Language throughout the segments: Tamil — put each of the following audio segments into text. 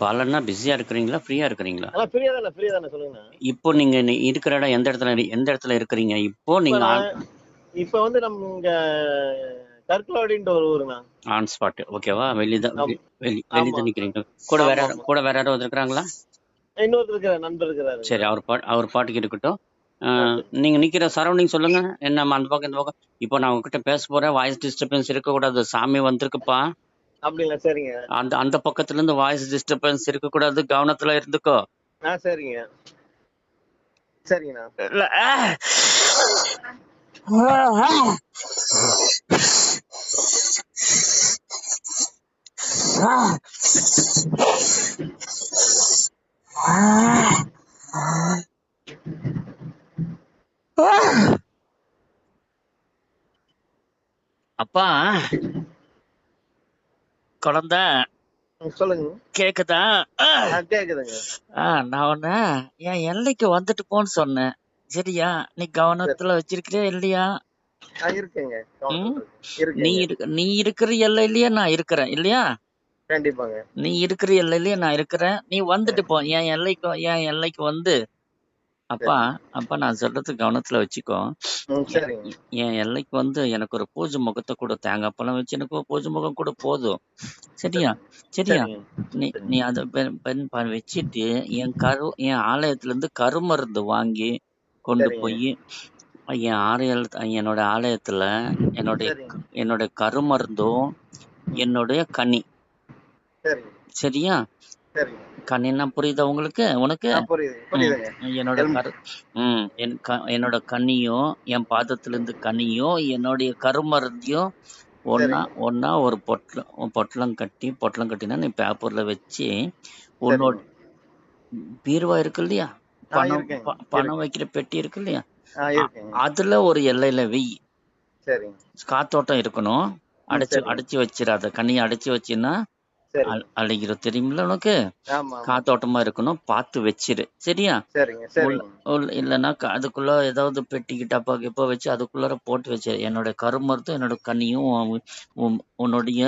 பாலண்ணா பிஸியா இருக்கிறீங்களா? ஃப்ரீயா இருக்கிறீங்களா? ஃப்ரீயா தானே சொல்லுங்கண்ணா. இப்போ நீங்க இருக்கிற இடம் எந்த இடத்துல இருக்கிறீங்க? இப்போ இப்ப நீங்க நான் இப்ப வந்து நம்ம இங்க கற்குலாடின்ற ஒரு ஊருண்ணா. ஆன் ஸ்பாட் ஓகேவா? வெளிதான் ஆம். ஆமா. வெளிதான் நிக்கிறீங்க. கூட வேற ஆமா, ஆமா. கூட வேற யாராவது இருக்கிறாங்களா? இன்னொருத்தர் இருக்கிறார், நண்பர் இருக்கிறாருங்கண்ணா. சரி, அவர் பாட்டுக்கு இருக்கட்டும். சரி. நீங்க நிக்கிற சரௌண்டிங் சொல்லுங்க. என்ன அந்த பக்கம் இந்த பக்கம். இப்போ நான் உங்ககிட்ட பேச போறேன். வாய்ஸ் டிஸ்டர்பன்ஸ் இருக்கக்கூடாது. சாமி வந்திருக்குப்பா. அப்படிங்களா? சரிங்க. அந்த அந்த பக்கத்துல இருந்து வாய்ஸ் டிஸ்டர்பன்ஸ் இருக்கக்கூடாது. கவனத்துல இருந்துக்கோ. சரிங்க. சரிங்கண்ணா. இல்ல, அப்பா குழந்தை சொல்லுங்க. கேக்குதா? கேக்குதுங்க. நான் உன்ன என் எல்லைக்கு வந்துட்டு போன்னு சொன்னேன். சரியா? நீ கவனத்துல வச்சிருக்கிறியா இல்லையா? இருக்குங்க. ம்? நீ இருக்குங்க. நீ இருக்கிற எல்லையிலயே நான் இருக்கிறேன் இல்லையா? கண்டிப்பாங்க. நீ இருக்கிற எல்லையிலயே நான் இருக்கிறேன். நீ வந்துட்டு போ. என் எல்லைக்கு வந்து அப்பா சரிங்க. அப்பா நான் சொல்றது கவனத்துல வச்சுக்கோ. சரிங்க. என் எல்லைக்கு வந்து எனக்கு ஒரு பூஜை முகத்தை கூட, தேங்காய் பழம் வச்சு எனக்கு ஒரு பூஜை முகம் கூட போதும். சரியா? சரியா? சரிங்க. நீ நீ அதை வச்சுட்டு என் ஆலயத்துல இருந்து கருமருந்து வாங்கி கொண்டு சரிங்க. போய் என்னோட ஆலயத்துல என்னுடைய சரிங்க. என்னோட கருமருந்தும் என்னுடைய கனி. சரிங்க. சரியா? சரிங்க. கனின்னா புரியுதா உனக்கு? புரியுதுங்க. என்னோட என்னோட கனியும், என் பாதத்துல இருந்து கனியும், என்னுடைய கருமருந்தையும் ஒன்னா சரிங்க. ஒன்னா ஒரு பொட்டலம் கட்டினா நீ பேப்பர்ல வச்சு உன்னோட சரிங்க. பீருவா இருக்கு இல்லையா? பணம் இருக்குங்க. பணம் வைக்கிற பெட்டி இருக்கு இல்லையா? இருக்குங்க. அதுல ஒரு எல்லையில வெய். சரிங்க. காத்தோட்டம் இருக்கணும். சரிங்க. அடைச்சு வச்சிடாத. கண்ணியை அடைச்சு வச்சின்னா சரிங்க. அழுகிரும். தெரியுமில்ல உனக்கு? ஆமா, ஆமா. காத்தோட்டமா இருக்கணும். பார்த்து வச்சிரு. சரியா? சரிங்க. சரிங்க. இல்லைன்னா அதுக்குள்ள ஏதாவது பெட்டி டப்பா கிப்பா வச்சு அதுக்குள்ளார போட்டு வச்சிரு. என்னோட கருமருத்தும் என்னோட கனியும் உன்னுடைய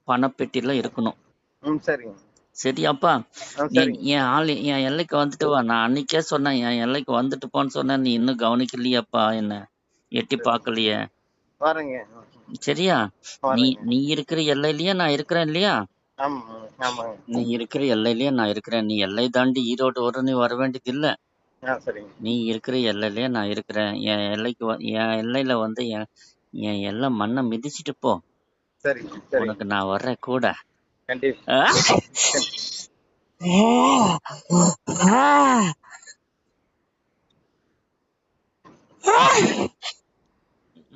பணப்பெட்டியில இருக்கணும். சரிங்க. சரியாப்பா? நீ சரிங்க. என் எல்லைக்கு வந்துட்டு வா. நான் அன்னைக்கே சொன்னேன் என் எல்லைக்கு வந்துட்டு போன்னு சொன்னேன். நீ இன்னும் கவனிக்கலையாப்பா? என்ன எட்டி பார்க்கலையே? வரேங்க. சரியா? நீ வரேங்க. நீ இருக்கிற எல்லையிலயே நான் இருக்கிறேன் இல்லையா? ஆமா, ஆமாங்க. நீ இருக்கிற எல்லையிலயே நான் இருக்கிறேன். நீ எல்லை தாண்டி ஈரோடு நீ வர வேண்டியது இல்ல. சரிங்க. நீ இருக்கிற எல்லையிலயே நான் இருக்கிறேன். என் எல்லையில வந்து என் எல்லை மண்ணை மிதிச்சிட்டு போ. சரிங்க. உனக்கு நான் வர்றேன் கூட. கண்டிப்பா.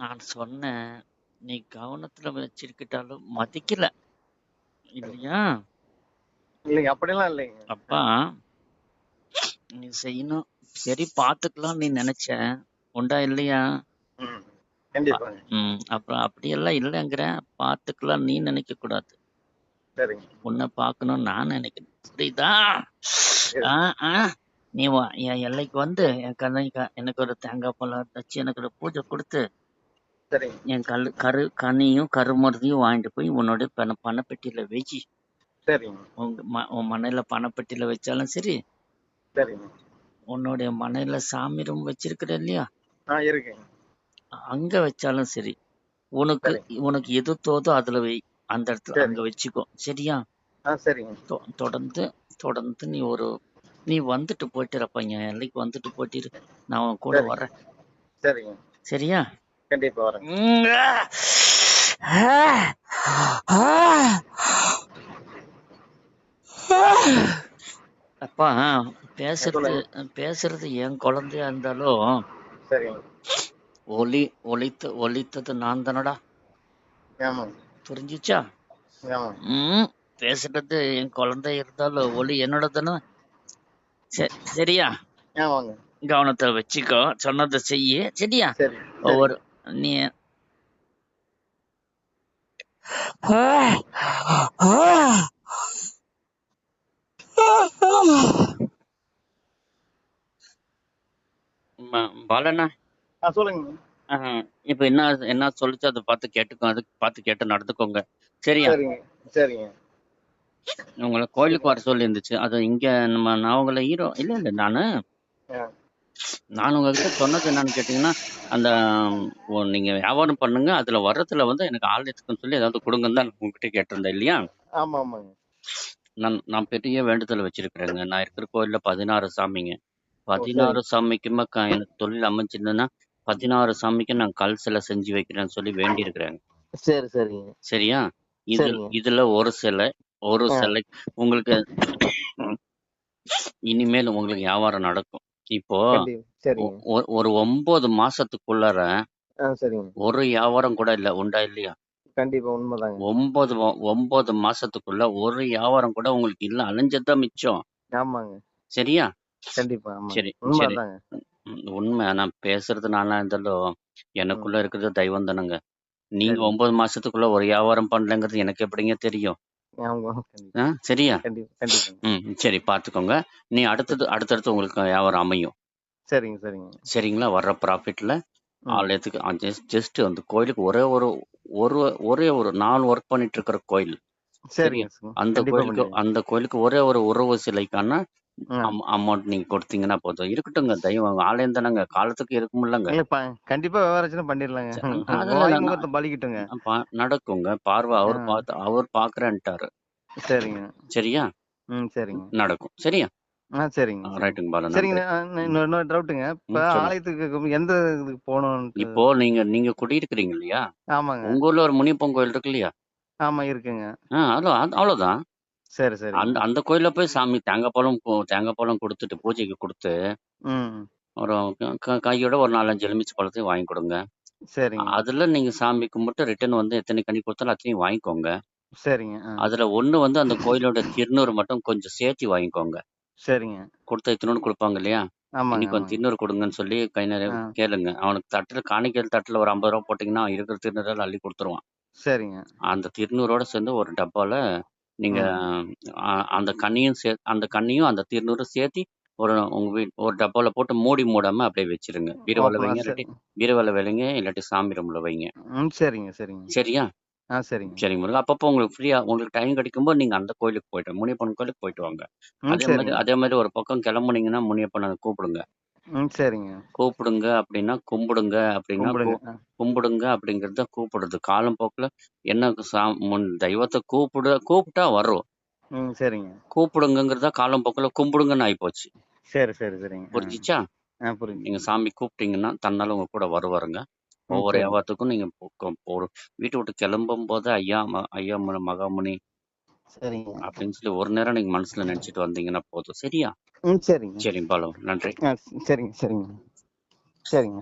நான் சொன்னேன், நீ கவனத்துல வச்சிருக்கிட்டாலும் மதிக்கல இல்லையா? இல்லைங்க, அப்படிலாம் இல்லைங்க. அப்பா நீ செய்யணும். சரி பாத்துக்கலாம் நீ நினைச்ச. உண்டா இல்லையா? கண்டிப்பாங்க. அப்புறம் அப்படியெல்லாம் இல்லைங்கிற. பாத்துக்கலாம் நீ நினைக்க கூடாது. சரிங்க. உன்னை பார்க்கணும் நான் நினைக்கணும். புரியுதா? நீ என் எல்லைக்கு வந்து எனக்கு ஒரு தேங்காய் பழம் வச்சு எனக்கு ஒரு பூஜை கொடுத்து என் கனியும் கருமருதியும் வாங்கிட்டு போய் உன்னோட பணப்பெட்டியில வச்சு. உன் மனையில பணப்பெட்டியில வச்சாலும் சரி, உன்னுடைய மனையில சாமி ரூம் வச்சிருக்கிற இல்லையா, அங்க வச்சாலும் சரி, உனக்கு எது தோதோ அதுல வை. அந்த இடத்துல அங்க வச்சுக்கோ. சரியா? தொடர்ந்து நீ வந்துட்டு போயிட்டுறப்ப என் எல்லைக்கு வந்துட்டு போயிட்டு நான் உன் கூட வர்றேன். சரியா? கண்டிப்பா வரேன். அப்பா பேசுறது என் குழந்தையா இருந்தாலும் ஒலித்தது நான் தானடா. புரிஞ்சுச்சா? பேசுறது என் குழந்தை இருந்தாலும் ஒலி என்னோட தானே. சரியா? கவனத்தை வச்சுக்கோ. சொன்னதை செய்ய. சரியா? ஒவ்வொரு நீ பாலண்ணா சொல்லுங்க. இப்ப என்ன சொல்லிச்சு அதை பார்த்து கேட்டுக்கோ. அதுக்கு பார்த்து கேட்டு நடந்துக்கோங்க. சரியா? சரிங்க. உங்கள கோயிலுக்கு வர சொல்லியிருந்துச்சு. அது இங்க நான் உங்கள இல்ல நானு ஆ, நான் உங்ககிட்ட சொன்னது என்னன்னு கேட்டீங்கன்னா, அந்த நீங்க வியாபாரம் பண்ணுங்க. அதுல வர்றதுல வந்து எனக்கு ஆலயத்துக்குன்னு சொல்லி ஏதாவது குடுங்கன்னு தான் நான் உங்ககிட்ட கேட்டிருந்தேன் இல்லையா? ஆமா ஆமாங்க. நான் நான் பெரிய வேண்டுதல் வச்சிருக்கிறேங்க. நான் இருக்கிற கோயில்ல 16 சாமிங்க. ஓ 16 சரிங்க. சாமிக்குமே எனக்கு தொழில் அமைஞ்சிருந்ததுன்னா, 16 சாமிக்கும் நான் கல் சிலை செஞ்சு வைக்கிறேன்னு சொல்லி வேண்டியிருக்கிறேங்க. சரி சரிங்க. சரியா? சரிங்க. இதுல ஒரு ஆ, சிலை உங்களுக்கு இனிமேல் உங்களுக்கு வியாபாரம் நடக்கும். இப்போ சரிங்க. ஒரு 9 மாசத்துக்குள்ளார ஆ சரிங்க. ஒரு வியாபாரம் கூட இல்ல. உண்டா இல்லையா? கண்டிப்பா உண்மைதாங்க. 9 மாசத்துக்குள்ள ஒரு வியாபாரம் கூட உங்களுக்கு இல்ல. அலைஞ்சது தான் மிச்சம். ஆமாங்க. சரியா? கண்டிப்பா ஆமாங்க. சரி, உண்மை சரி. அதாங்க. உண்மை. நான் பேசுறது நானா இருந்தாலும், ம். எனக்குள்ள இருக்கிறது தெய்வம் தானங்க. நீங்க சரிங்க. 9 மாசத்துக்குள்ள ஒரு வியாபாரம் பண்ணலங்கிறது எனக்கு எப்படிங்க தெரியும்? ஆமா. கண்டிப்பா. சரியா? கண்டிப்பா கண்டிப்பாங்க. சரி பார்த்துக்கோங்க. அடுத்தடுத்து உங்களுக்கு வியாபாரம் அமையும். சரிங்க சரிங்க. சரிங்களா? வர்ற ப்ராஃபிட்ல ம். ஆலயத்துக்கு ஜஸ்ட் அந்த கோயிலுக்கு ஒரு ஒரே ஒரு நான் ஒர்க் பண்ணிட்டு இருக்கிற கோயில். சரியா? சரிங்க. கண்டிப்பா பண்ணிடுங்க. அந்த கோயிலுக்கு ஒரே ஒரு உறவு சிலைக்கான ஆ. அமௌண்ட் நீங்க கொடுத்தீங்கன்னா போதும். இருக்கட்டுங்க. தெய்வம் ஆலயம் தானங்க. காலத்துக்கு இருக்குமில்லங்க. இல்ல கண்டிப்பா விவராச்சுன்னா பண்ணிடலாங்க. ச வாய் அதெல்லாம் முகூர்த்தம் பலிக்கட்டுங்க. நடக்குங்க. பார்வை ஆ. அவர் பார்க்கிறேன்ட்டாரு. சரிங்க. சரியா? ம். சரிங்க. நடக்கும். சரியா? சரிங்க, சரிங்க. ரைட்டுங்க பாலு. சரிங்க. நன்றி. ம், இன்னொரு டவுட்டுங்க. இப்ப சொல்லுங்க. ஆலயத்துக்கு எந்த இதுக்கு போணுன்ட்டு இப்போ நீங்க குடியிருக்கிறீங்க இல்லையா? ஆமாங்க. உங்க ஊர்ல ஒரு முனியப்பன் கோயில் இருக்கு இல்லையா? ஆமா இருக்குங்க. அவ்வளோதான். சரி, சரிங்க. அந்த கோயில்ல போய் சாமி தேங்காய் பழம் குடுத்துட்டு பூஜைக்கு குடுத்து, ம். ஒரு கையோட ஒரு 4, 5 எலுமிச்சை பழத்தையும் வாங்கி குடுங்க. சரிங்க, அதுல நீங்க சாமி கும்பிட்டு ரிட்டர்ன் வந்து எத்தனை கனி குடுத்தாலும் அத்தனையும் வாங்கிக்கோங்க. சரிங்க. அதுல 1 வந்து அந்த கோயிலோட திருநூறு மட்டும் கொஞ்சம் சேர்த்தி வாங்கிக்கோங்க. சரிங்க. குடுத்தா இத்துணூண்டு குடுப்பாங்க இல்லையா? ஆமாங்க, இன்னைக்கு கொஞ்சம் ஆமாங்க. திருநூறு குடுங்கன்னு சொல்லி கை நிறைய ஆ. கேளுங்க. அவனுக்கு காணிக்கை தட்டுல ஒரு ரூ. 50 போட்டீங்கன்னா, இருக்கிற திருநூறெல்லாம் அள்ளி குடுத்துருவான். சரிங்க. அந்த திருநூறோட சேர்ந்து ஒரு டப்பால நீங்க ம். அந்த கண்ணியும், அந்த திருநூறும் சேர்த்தி ஒரு டப்பால போட்டு மூடாம அப்படியே வச்சுருங்க. பீரோவால ஓப்பனா வைங்க. இல்லாட்டி பீரோவால வைங்க. இல்லாட்டி சாமி ரூம்ல வைங்க. ம். சரிங்க, சரிங்க. சரியா? சரிங்க. சரிங்க முருகா. அப்பப்போ உங்களுக்கு டைம் கிடைக்கும்போது நீங்க அந்த கோயிலுக்கு முனியப்பன் கோயிலுக்கு போயிட்டு வாங்க. ம். சரிங்க. அதே மாரி ஒரு பக்கம் கிளம்புனீங்கன்னா முனியப்பன கூப்பிடுங்க. ம். சரிங்க. கூப்பிடுங்க அப்படின்னா, கும்பிடுங்க. கும்பிடுங்க அப்படிங்கிறது தான் கூப்பிடுறது. காலம் போக்குல என்ன தெய்வத்த கூப்பிட்டா வரும். ம். சரிங்க. கூப்பிடுங்கங்கிறத காலம் போக்குல கும்பிடுங்கன்னு ஆயிப்போச்சு. சரி, சரி, சரிங்க. புரிஞ்சுச்சா? நீங்க புரிஞ்சுச்சுங்க. சாமி கூப்பிட்டீங்கன்னா, தன்னால உங்க கூட வருவாருங்க. ம். ஒவ்வொரு சரிங்க. வியாபாரத்துக்கும் நீங்க ஒரு வீட்ட விட்டு கிளம்பும்போது, ஐயா, ஐயா மகாமுனி சரிங்க. அப்படின்னு சொல்லி ஒரு நேரம் நீங்க மனசுல நினைச்சுட்டு வந்தீங்கன்னா போதும். சரியா? ம். சரிங்க. சரிங்க பாலு. நன்றி. சரிங்க, சரிங்க. சரிங்க.